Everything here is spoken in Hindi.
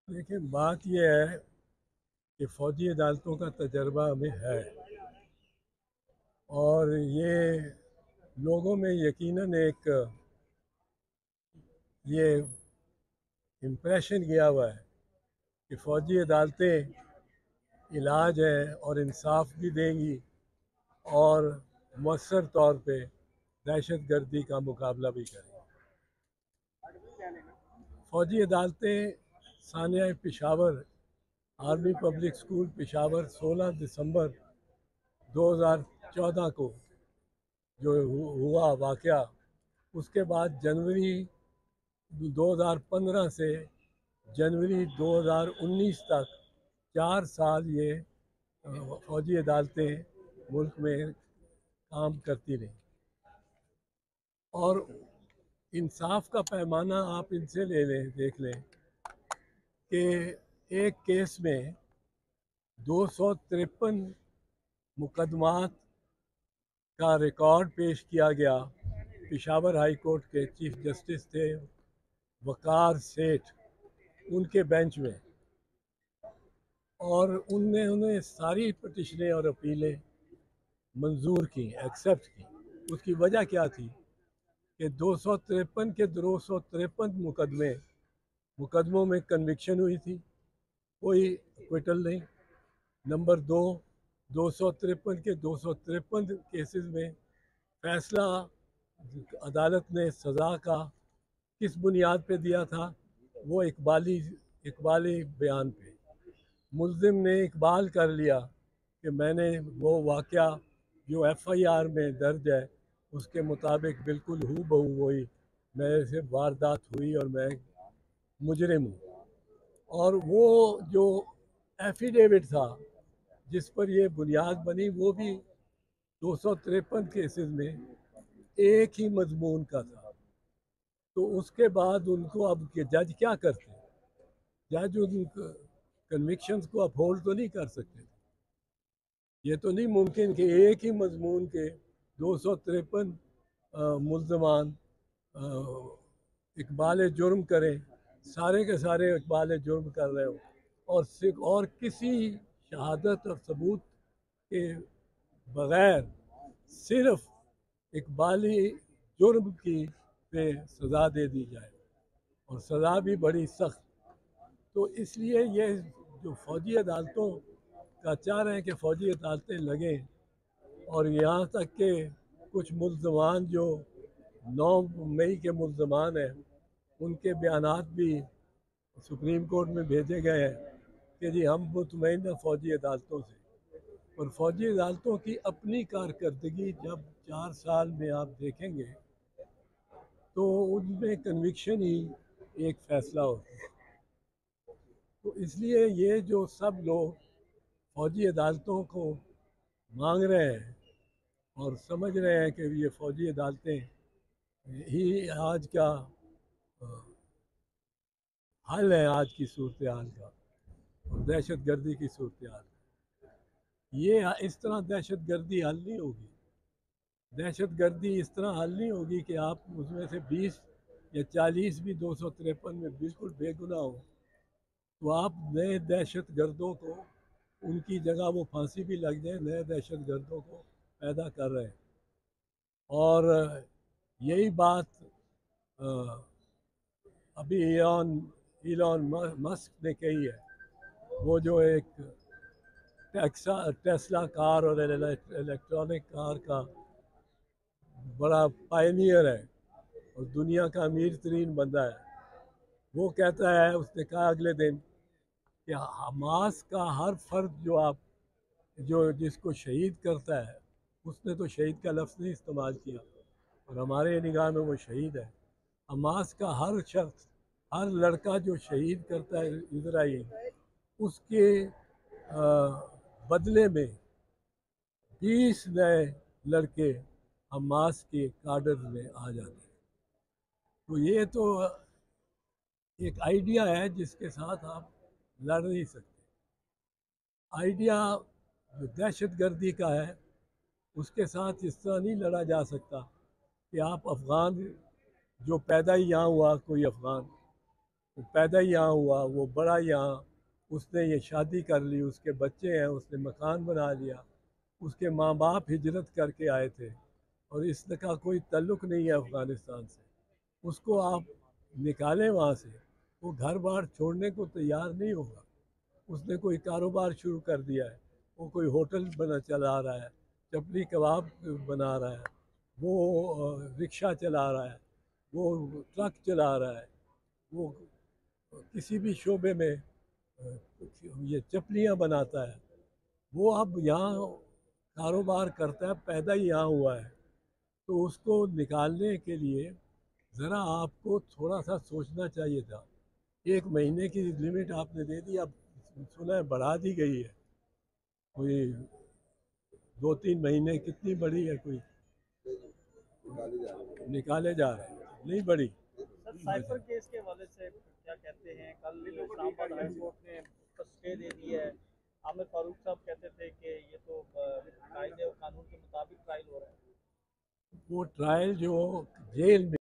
देखिए, बात यह है कि फ़ौजी अदालतों का तजर्बा हमें है और ये लोगों में यकीनन एक ये इम्प्रेशन गया हुआ है कि फ़ौजी अदालतें इलाज है और इंसाफ भी देंगी और मौसर तौर पे दहशत गर्दी का मुकाबला भी करेंगी। फ़ौजी अदालतें Sania Peshawar army public school Peshawar 16 दिसंबर 2014 को जो हुआ वाक़या, उसके बाद जनवरी 2015 से जनवरी 2019 तक 4 साल ये फ़ौजी अदालतें मुल्क में काम करती रहीं। और इंसाफ का पैमाना आप इनसे ले लें, देख लें कि एक केस में 253 मुकदमात का रिकॉर्ड पेश किया गया। पेशावर हाई कोर्ट के चीफ जस्टिस थे वकार सेठ, उनके बेंच में, और उनने उन्हें सारी पटिशनें और अपीलें मंजूर की, एक्सेप्ट की। उसकी वजह क्या थी कि 253 के 253 मुकदमों में कन्विक्शन हुई थी, कोई एक्विटल नहीं। नंबर दो, 253 के 253 केसेस में फैसला अदालत ने सज़ा का किस बुनियाद पे दिया था? वो इकबाली बयान पे। मुल्ज़िम ने इकबाल कर लिया कि मैंने वो वाक़या जो एफआईआर में दर्ज है उसके मुताबिक बिल्कुल हू बहू वही मेरे से वारदात हुई और मैं मुजरिम हूँ। और वो जो एफिडेविट था जिस पर ये बुनियाद बनी, वो भी 253 केसेस में एक ही मजमून का था। तो उसके बाद उनको अब के जज क्या करते हैं? जज उन कन्विक्शंस को अपहोल्ड तो नहीं कर सकते। ये तो नहीं मुमकिन कि एक ही मजमून के 253 मुल्ज़मान इकबाल जुर्म करें, सारे के सारे इकबाल जुर्म कर रहे हो, और किसी शहादत और सबूत के बग़ैर सिर्फ इकबाली जुर्म की पे सज़ा दे दी जाए, और सज़ा भी बड़ी सख्त। तो इसलिए ये जो फ़ौजी अदालतों का चाह रहे हैं कि फ़ौजी अदालतें लगें, और यहाँ तक कि कुछ मुल्ज़मान जो 9 मई के मुल्ज़मान हैं उनके बयानात भी सुप्रीम कोर्ट में भेजे गए हैं कि जी हम मुतमईन हैं फ़ौजी अदालतों से। और फ़ौजी अदालतों की अपनी कारकर्दगी जब 4 साल में आप देखेंगे तो उनमें कन्विक्शन ही एक फ़ैसला होता है। तो इसलिए ये जो सब लोग फ़ौजी अदालतों को मांग रहे हैं और समझ रहे हैं कि ये फ़ौजी अदालतें ही आज का हल है, आज की सूरत हाल का और दहशत गर्दी की सूरत हाल। ये इस तरह दहशत गर्दी हल नहीं होगी। दहशत गर्दी इस तरह हल नहीं होगी कि आप उसमें से 20 या 40 भी 253 में बिल्कुल बेगुनाह हो, तो आप नए दहशत गर्दों को, उनकी जगह वो फांसी भी लग जाए, नए दहशत गर्दों को पैदा कर रहे हैं। और यही बात अभी इलॉन मस्क ने कही है। वो जो एक टेस्ला कार और इलेक्ट्रॉनिक कार का बड़ा पायनियर है और दुनिया का अमीर तरीन बंदा है, वो कहता है, उसने कहा अगले दिन कि हमास का हर फर्द जो जिसको शहीद करता है, उसने तो शहीद का लफ्ज़ नहीं इस्तेमाल किया और हमारे निगाह में वो शहीद है। हमास का हर शख्स, हर लड़का जो शहीद करता है इसराइल, उसके बदले में 20 नए लड़के हमास के काडर में आ जाते हैं। तो ये तो एक आइडिया है जिसके साथ आप लड़ नहीं सकते। आइडिया जो दहशत गर्दी का है उसके साथ इस तरह नहीं लड़ा जा सकता कि आप अफ़गान, जो पैदा ही यहाँ हुआ कोई अफ़गान, वो पैदा ही यहाँ हुआ, वो बड़ा यहाँ, उसने ये शादी कर ली, उसके बच्चे हैं, उसने मकान बना लिया, उसके माँ बाप हिजरत करके आए थे और इसका कोई ताल्लुक़ नहीं है अफ़गानिस्तान से। उसको आप निकालें वहाँ से, वो घर बार छोड़ने को तैयार नहीं होगा। उसने कोई कारोबार शुरू कर दिया है, वो कोई होटल बना चला रहा है, चपली कबाब बना रहा है, वो रिक्शा चला रहा है, वो ट्रक चला रहा है, वो किसी भी शोबे में ये चपलियाँ बनाता है। वो अब यहाँ कारोबार करता है, पैदा ही यहाँ हुआ है, तो उसको निकालने के लिए ज़रा आपको थोड़ा सा सोचना चाहिए था। 1 महीने की लिमिट आपने दे दी, अब सुना है बढ़ा दी गई है, कोई 2-3 महीने कितनी बड़ी है, कोई निकाले जा रहे हैं, नहीं बड़ी। सर साइफर केस के हवाले से क्या कहते हैं? कल इस्लामाबाद हाई कोर्ट ने उसका स्टे दे दिया है। आमिर फारूक साहब कहते थे कि ये तो कायदे और कानून के मुताबिक ट्रायल हो रहा है। वो ट्रायल जो जेल में